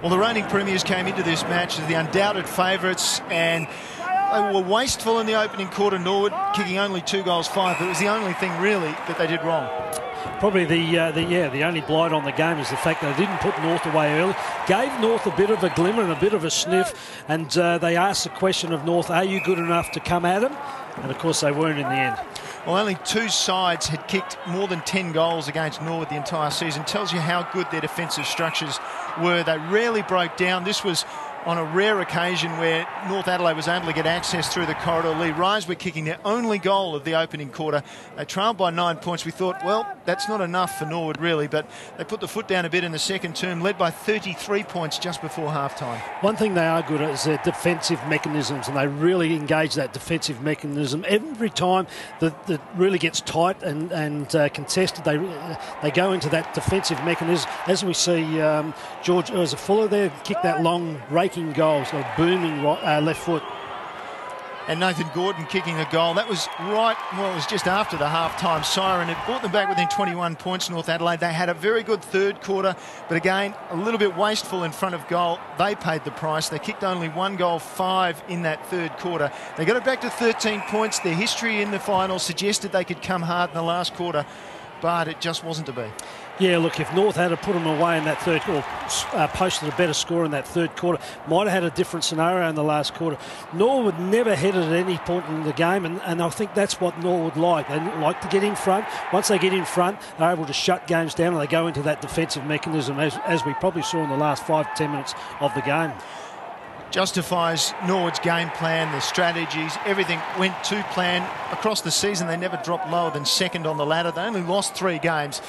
Well, the reigning premiers came into this match as the undoubted favourites, and they were wasteful in the opening quarter. Norwood kicking only 2 goals, 5. It was the only thing really that they did wrong. Probably the only blight on the game is the fact that they didn't put North away early. Gave North a bit of a glimmer and a bit of a sniff, and they asked the question of North, are you good enough to come at them? And of course they weren't in the end. Well, only 2 sides had kicked more than 10 goals against Norwood the entire season. Tells you how good their defensive structures were. They rarely broke down. This was on a rare occasion where North Adelaide was able to get access through the corridor. Lee Rise were kicking their only goal of the opening quarter. They trailed by 9 points. We thought, well, that's not enough for Norwood really, but they put the foot down a bit in the second term, led by 33 points just before half-time. One thing they are good at is their defensive mechanisms, and they really engage that defensive mechanism. Every time that really gets tight and contested, they go into that defensive mechanism. As we see George Fuller there kick that long raking goals, a booming left foot. And Nathan Gordon kicking a goal. That was right, well, it was just after the half-time siren. It brought them back within 21 points, North Adelaide. They had a very good third quarter, but again, a little bit wasteful in front of goal. They paid the price. They kicked only 1 goal, 5 in that third quarter. They got it back to 13 points. Their history in the final suggested they could come hard in the last quarter, but it just wasn't to be. Yeah, look, if North had put them away in that third quarter, posted a better score in that third quarter, might have had a different scenario in the last quarter. Norwood never headed at any point in the game, and I think that's what Norwood like. They like to get in front. Once they get in front, they're able to shut games down, and they go into that defensive mechanism, as we probably saw in the last 5 to 10 minutes of the game. Justifies Norwood's game plan, their strategies, everything went to plan. Across the season, they never dropped lower than second on the ladder. They only lost 3 games.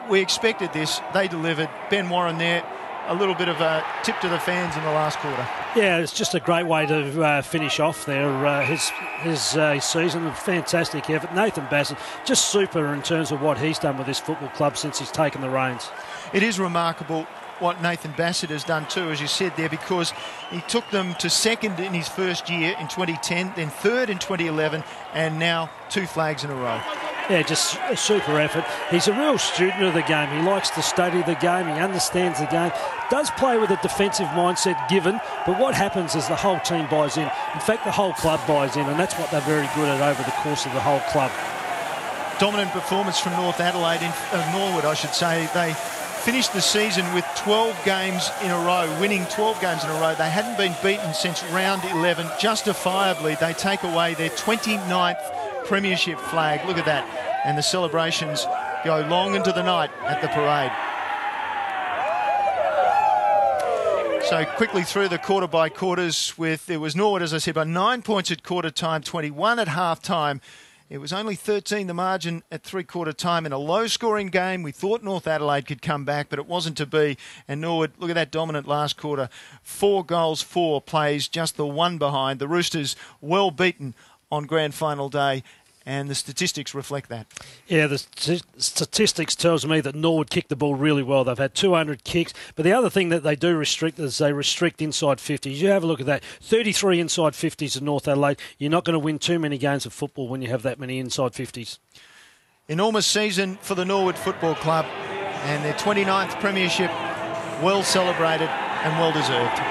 We expected this. They delivered. Ben Warren there, a little bit of a tip to the fans in the last quarter. Yeah, it's just a great way to finish off there his season. A fantastic effort. Nathan Bassett, just super in terms of what he's done with this football club since he's taken the reins. It is remarkable what Nathan Bassett has done too, as you said there, because he took them to second in his first year in 2010, then third in 2011, and now 2 flags in a row. Yeah, just a super effort. He's a real student of the game. He likes to study the game. He understands the game. Does play with a defensive mindset given, but what happens is the whole team buys in. In fact, the whole club buys in, and that's what they're very good at over the course of the whole club. Dominant performance from North Adelaide, Norwood, I should say. They finished the season with 12 games in a row, winning 12 games in a row. They hadn't been beaten since round 11. Justifiably, they take away their 29th premiership flag. Look at that. And the celebrations go long into the night at the parade. So quickly through the quarter by quarters it was Norwood, as I said, by 9 points at quarter time, 21 at half time. It was only 13 the margin at three-quarter time in a low-scoring game. We thought North Adelaide could come back, but it wasn't to be. And Norwood, look at that dominant last quarter. 4 goals, 4 plays, just the 1 behind. The Roosters well beaten on grand final day, and the statistics reflect that. Yeah, the statistics tells me that Norwood kicked the ball really well. They've had 200 kicks, but the other thing that they do restrict is they restrict inside 50s. You have a look at that. 33 inside 50s in North Adelaide. You're not going to win too many games of football when you have that many inside 50s. Enormous season for the Norwood Football Club, and their 29th premiership well celebrated and well deserved.